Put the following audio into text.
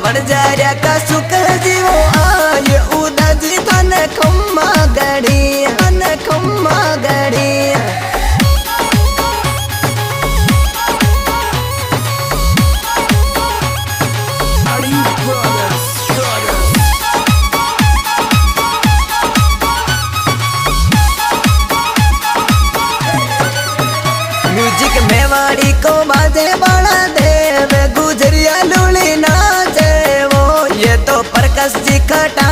बड़जार्या का सुख जीवो आय उदाजी तन खम्मा गड़ी म्यूजिक मेवाड़ी को बाजे बड़ा देव गुजरिया लूली नाचे वो ये तो प्रकाश जी खटा